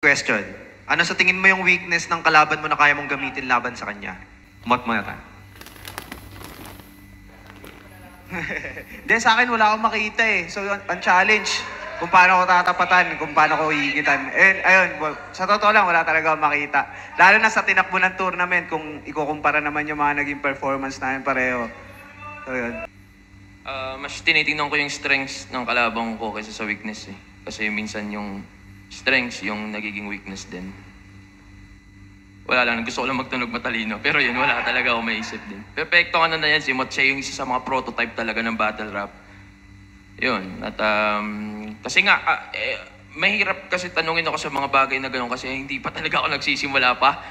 question. Ano sa tingin mo yung weakness ng kalaban mo na kaya mong gamitin laban sa kanya? Mot mo na tayo. Hindi, sa akin wala akong makita eh. So, ang challenge, kung paano ko tatapatan, kung paano ko higitan. And ayun, sa totoo lang, wala talaga akong makita. Lalo na sa tinakbo ng tournament, kung ikukumpara naman yung mga naging performance namin pareho. So, yun. Mas tinitingnan ko yung strengths ng kalabang ko kaysa sa weakness eh. Kasi minsan yung strengths, yung nagiging weakness din. Wala lang, gusto ko lang magtunog matalino. Pero yun, wala talaga ako maisip din. Perfecto ka na yan, si Mot. Siya yung isa sa mga prototype talaga ng battle rap. Yun. At kasi nga, mahirap kasi tanungin ako sa mga bagay na gano'n kasi hindi pa talaga ako nagsisimula pa.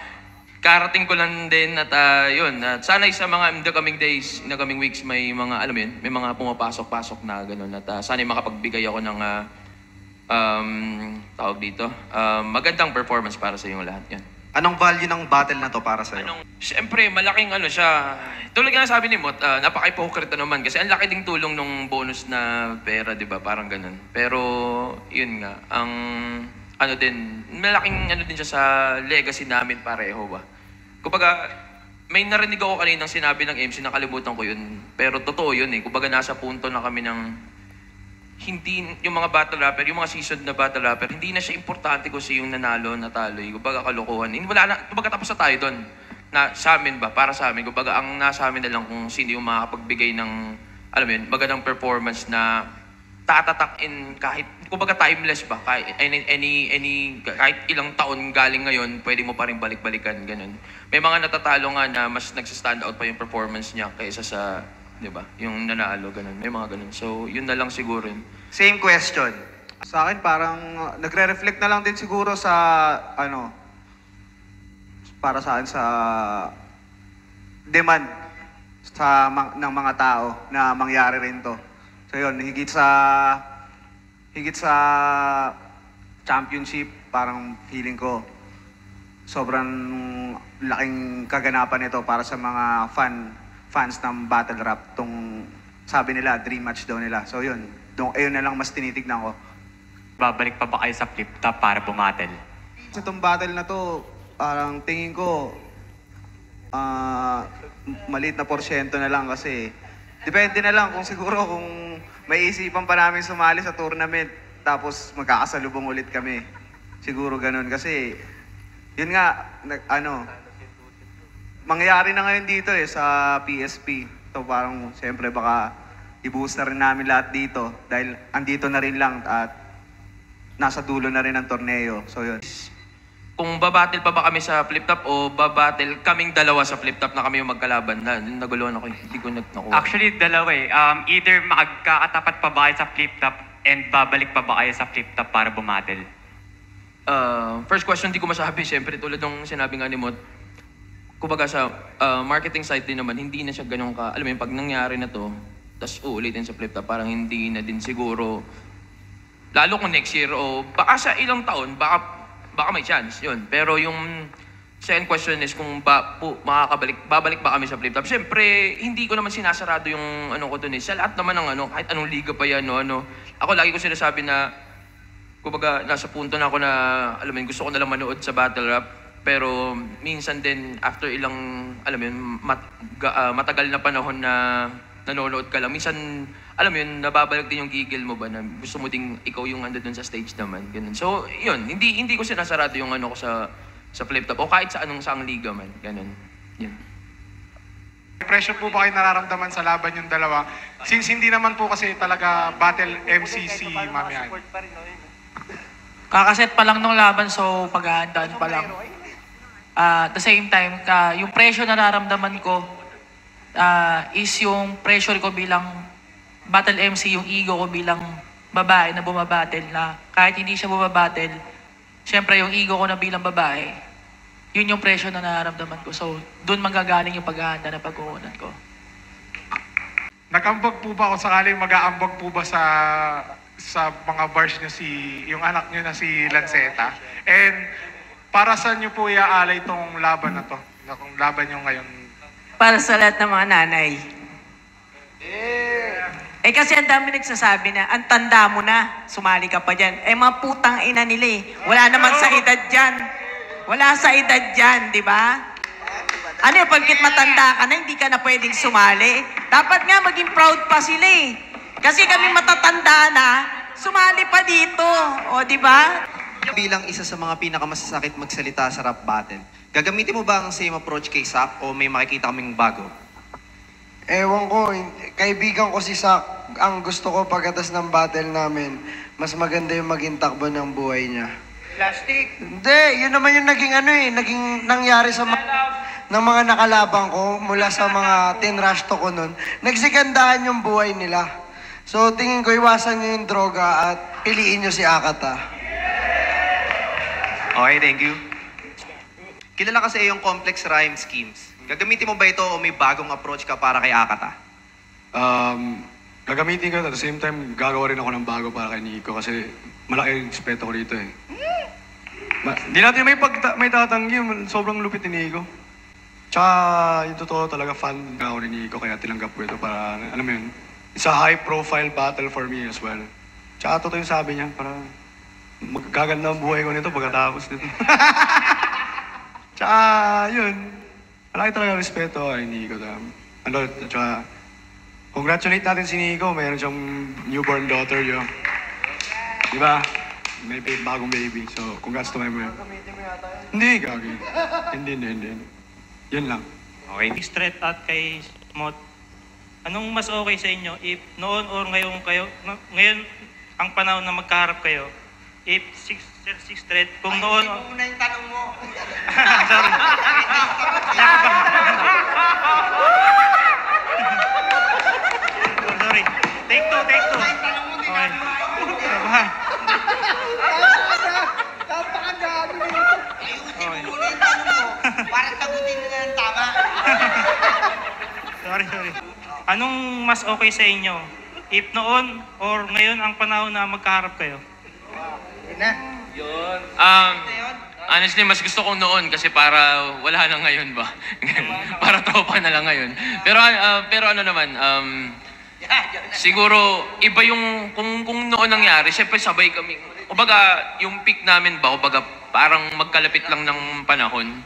Karating ko lang din at yun. At sana'y sa mga in the coming days, in the coming weeks, may mga, alam mo yun, may mga pumapasok-pasok na gano'n. At sana'y makapagbigay ako ng, tawag dito, magandang performance para sa inyong lahat. Yan. Anong value ng battle na to para sa'yo? Siyempre, malaking ano siya. Tulad nga sabi ni Mot, napaka-hypocrite naman kasi ang laki ding tulong nung bonus na pera, di ba? Parang ganun. Pero, yun nga, ang ano din, malaking ano din siya sa legacy namin pareho ba. Kumbaga, may narinig ako kaninang sinabi ng MC, nakalimutan ko yun. Pero totoo yun eh. Kumbaga, nasa punto na kami ng hindi yung mga battle rapper, yung mga seasoned na battle rapper, hindi na siya importante kasi yung nanalo, natalo. Kumbaga kalokohan. Wala na, kumbaga tapos na tayo doon. Na sa amin ba, para sa amin. Kumbaga ang nasa amin na lang kung sino yung makakapagbigay ng, alam mo yun, magandang performance na tatatak in kahit, kumbaga timeless ba, kahit kahit ilang taon galing ngayon, pwede mo pa rin balik-balikan, ganun. May mga natatalo nga na mas nagsistand out pa yung performance niya kaysa sa, di ba? Yung nanalo, ganun. May mga ganun. So, yun na lang siguro. Same question. Sa akin, parang nagre-reflect na lang din siguro sa, ano, para sa akin sa demand ng mga tao na mangyari rin to. So yun, higit sa championship, parang feeling ko sobrang laking kaganapan nito para sa mga fans ng battle rap. Tong sabi nila, dream match daw nila. So yun, ayun na lang mas tinitignan ko. Babalik pa ba kayo sa flip top para bumatel? Sa itong battle na to, parang tingin ko maliit na porsyento na lang kasi depende na lang kung siguro kung may isipan pa namin sumali sa tournament tapos magkakasalubong ulit kami. Siguro ganun kasi yun nga, mangyayari na ngayon dito eh sa PSP. So parang siyempre baka i-boost na rin namin lahat dito dahil andito na rin lang at nasa dulo na rin ang torneo. So yun. Kung babattle pa ba kami sa flip-top o babattle kaming dalawa sa flip-top na kami yung magkalaban na naguluhan ako, hindi ko nakuha. Actually, dalawa eh. Either magkakatapat pa ba kayo sa flip-top and babalik pa ba kayo sa flip-top para bumatel? First question, hindi ko masabi. Siyempre, tulad ng sinabi nga ni Mot, kumbaga sa marketing side din naman, hindi na siya ganun ka, alam mo yun, pag nangyari na to, tapos uulitin sa flip-top, parang hindi na din siguro, lalo kung next year o baka sa ilang taon, baka may chance, yun. Pero yung second question is kung babalik ba kami sa flip-top. Siyempre, hindi ko naman sinasarado yung ano ko dun eh. Sa lahat naman ng ano, kahit anong liga pa yan, ano. Ako lagi ko sinasabi na, kumbaga, nasa punto na ako na, alam mo yun, gusto ko nalang manood sa battle rap. Pero minsan din, after ilang, alam mo yun, matagal na panahon na nanonood ka lang. Minsan, alam mo yun, nababalik din yung gigil mo ba na gusto mo ding ikaw yung ando dun sa stage naman. Ganun. So, yun, hindi ko sinasarado yung ano ko sa flip-top o kahit sa saang liga man. Ganun. Yun. Pressure po ba kayo nararamdaman sa laban yung dalawa? Since hindi naman po kasi talaga battle MCC, Mami Ann. Kakaset pa lang ng laban, so paghahandaan pa lang. At the same time, yung pressure na nararamdaman ko is yung pressure ko bilang battle MC, yung ego ko bilang babae na bumabattle na kahit hindi siya bumabattle, syempre yung ego ko na bilang babae, yun yung pressure na nararamdaman ko. So, doon manggagaling yung paghahanda na pag-uunan ko. Nag-ambag po ba o sakaling mag-aambag po ba sa mga bars niyo yung anak niyo na si Lanceta? And para saan niyo po iaalay itong laban na to? Kung laban niyo ngayon? Para sa lahat ng mga nanay. Eh kasi ang dami nagsasabi na, ang tanda mo na, sumali ka pa dyan. Eh mga putang ina nila eh. Wala naman sa edad dyan. Wala sa edad dyan, di ba? Ano yung pagkit matanda ka na, hindi ka na pwedeng sumali. Dapat nga maging proud pa sila eh. Kasi kami matatanda na, sumali pa dito. O, di ba? Bilang isa sa mga pinakamasasakit magsalita sa rap battle, gagamitin mo ba ang same approach kay Sak o may makikita kaming bago? Ewan ko, kaibigan ko si Sak. Ang gusto ko pagkatas ng battle namin, mas maganda yung maging takbo ng buhay niya. Plastic. Hindi, yun naman yung naging nangyari sa ng mga nakalaban ko mula sa mga tinrush to ko nun. Nagsigandahan yung buhay nila. So tingin ko iwasan nyo yung droga at piliin nyo si Akata. Okay, thank you. Kilala kasi yung complex rhyme schemes. Gagamitin mo ba ito o may bagong approach ka para kay Akata? Gagamitin ko at the same time gagawa rin ako ng bago para kay Nico kasi malaki yung respeto ko dito eh. Di natin may tatanggi, sobrang lupit ni Nico. Tsaka yung totoo talaga fan ako ni Nico kaya tinanggap ko ito para, alam mo yun, it's a high profile battle for me as well. Tsaka totoo yung sabi niya, para magaganda ang buhay ko nito pagkatapos nito. Tsaka yun, malaki talaga respeto kay Nico. Ano, tsaka congratulate natin si Nico, mayroon siyang newborn daughter yun. Diba? May bagong baby, so congrats to my boy. Hindi, gagi. Hindi. Yun lang. Okay. Straight at kay Mot. Anong mas okay sa inyo if noon or ngayon ngayon ang panahon na magkaharap kayo, if six straight, kung noon... Ay, muna yung tanong mo. Sorry. Sorry. Take two. Okay. Para sagutin nila ng tama. Sorry. Anong mas okay sa inyo? If noon or ngayon ang panahon na magkaharap kayo? Honestly, mas gusto ko noon kasi para wala na ngayon ba? Para tropa na lang ngayon. Pero ano naman, siguro iba yung kung noon nangyari, syempre sabay kami. Kumbaga, yung peak namin ba, kumbaga parang magkalapit lang ng panahon.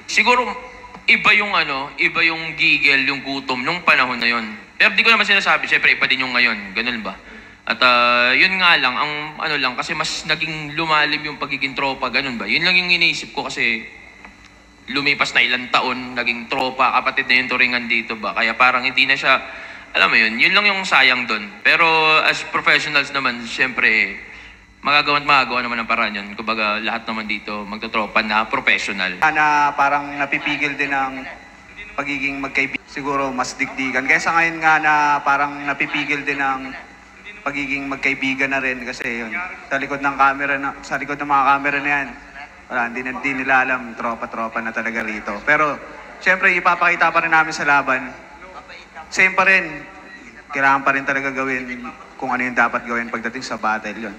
Siguro iba yung gigil, yung gutom nung panahon na yon. Pero di ko naman sinasabi, syempre iba din yung ngayon, ganun ba? At yun nga lang, kasi mas naging lumalim yung pagiging tropa, ganun ba? Yun lang yung iniisip ko kasi lumipas na ilang taon, naging tropa, kapatid na yung turingan dito ba? Kaya parang hindi na siya, alam mo yun lang yung sayang doon. Pero as professionals naman, syempre, magagawa naman ang paraan yun. Kumbaga, lahat naman dito magtotropa na professional. Na parang napipigil din ng pagiging magkaibigan. Siguro mas dikdigan. Kaysa ngayon nga na parang napipigil din ng pagiging magkaibigan na rin kasi yun. Sa likod ng mga camera na yan, wala, hindi nila alam, tropa-tropa na talaga rito. Pero, syempre, ipapakita pa rin namin sa laban. Same pa rin. Kailangan pa rin talaga gawin kung ano yung dapat gawin pagdating sa battle yun.